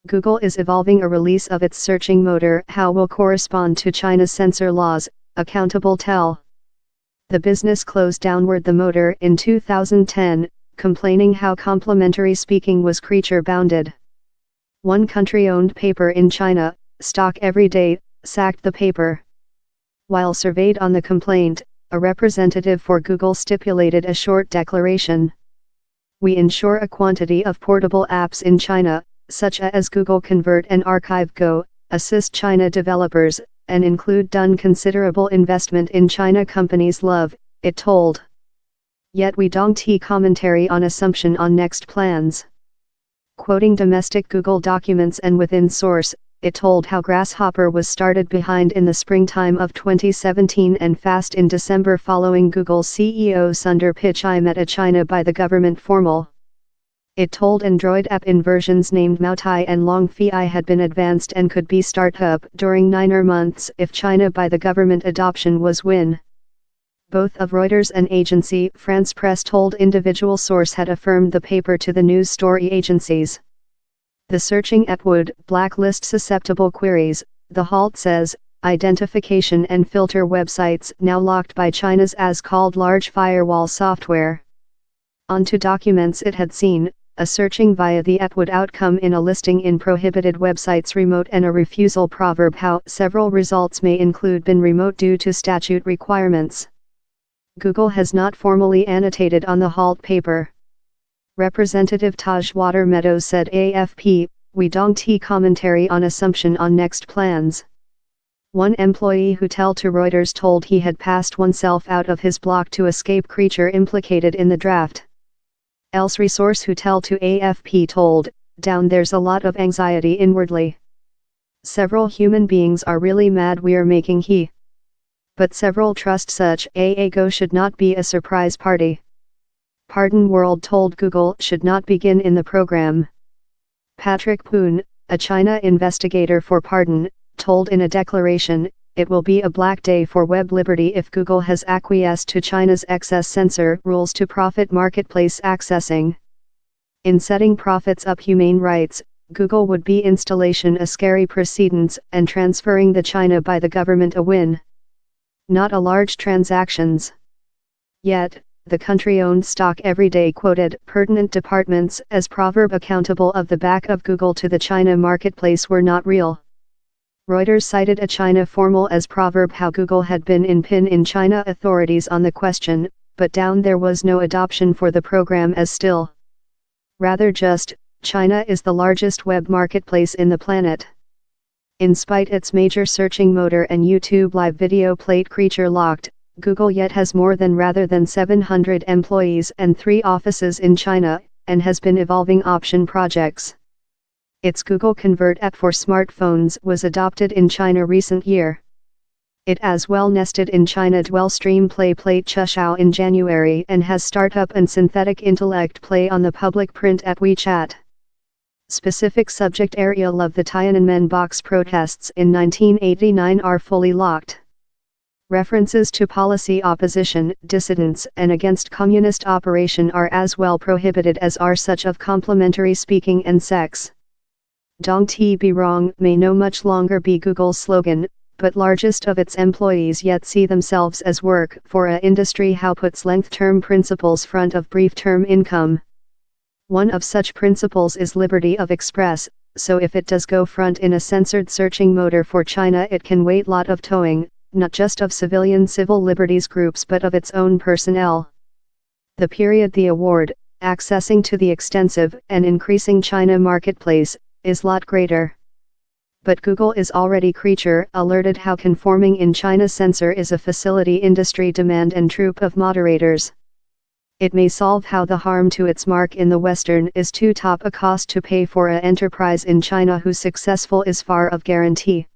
Google is evolving a release of its searching motor. How will correspond to China's censor laws, accountable tell. The business closed downward the motor in 2010, complaining how complimentary speaking was creature-bounded. One country-owned paper in China, Stock Every Day, sacked the paper. While surveyed on the complaint, a representative for Google stipulated a short declaration. We ensure a quantity of portable apps in China, such as Google Convert and Archive Go, assist China developers, and include done considerable investment in China companies love, it told. Yet we don't see commentary on assumption on next plans. Quoting domestic Google documents and within source, it told how Grasshopper was started behind in the springtime of 2017 and fast in December following Google's CEO Sundar Pichai met at China by the government formal. It told Android app inversions named Moutai and Longfei had been advanced and could be started up during 9 months if China by the government adoption was win. Both of Reuters and agency France Press told individual source had affirmed the paper to the news story agencies. The searching app would blacklist susceptible queries, the halt says, identification and filter websites now locked by China's as-called large firewall software. Onto documents it had seen, a searching via the app would outcome in a listing in prohibited websites remote and a refusal proverb how several results may include been remote due to statute requirements. Google has not formally annotated on the halt paper. Representative Taj Water-Meadows said AFP, we don't see commentary on assumption on next plans. One employee who told to Reuters told he had passed oneself out of his block to escape creature implicated in the draft. Else resource who told to AFP told, down there's a lot of anxiety inwardly. Several human beings are really mad we're making he. But several trust such go should not be a surprise party. Pardon World told Google should not begin in the program. Patrick Poon, a China investigator for Pardon, told in a declaration, it will be a black day for web liberty if Google has acquiesced to China's excess censor rules to profit marketplace accessing. In setting profits up humane rights, Google would be installation a scary precedence and transferring the China by the government a win. Not a large transactions. Yet, the country-owned Stock Every Day quoted pertinent departments as proverb accountable of the back of Google to the China marketplace were not real. Reuters cited a China formal as proverb how Google had been in pin in China authorities on the question, but down there was no adoption for the program as still. Rather just, China is the largest web marketplace in the planet. In spite its major searching motor and YouTube live video plate creature locked, Google yet has more than rather than 700 employees and 3 offices in China, and has been evolving option projects. Its Google Convert app for smartphones was adopted in China recent year. It as well nested in China Dwell Stream Play Plate Chushao in January and has startup and synthetic intellect play on the public print app WeChat. Specific subject area Love the Tiananmen box protests in 1989 are fully locked. References to policy opposition, dissidents and against communist operation are as well prohibited as are such of complimentary speaking and sex. Don't be wrong may no much longer be Google's slogan, but largest of its employees yet see themselves as work for a industry how puts length-term principles front of brief-term income. One of such principles is liberty of express, so if it does go front in a censored searching motor for China it can wait lot of towing, not just of civilian civil liberties groups but of its own personnel. The period the award, accessing to the extensive and increasing China marketplace, is lot greater. But Google is already creature alerted how conforming in China censor is a facility industry demand and troop of moderators. It may solve how the harm to its mark in the Western is too top a cost to pay for a enterprise in China whose successful is far of guarantee.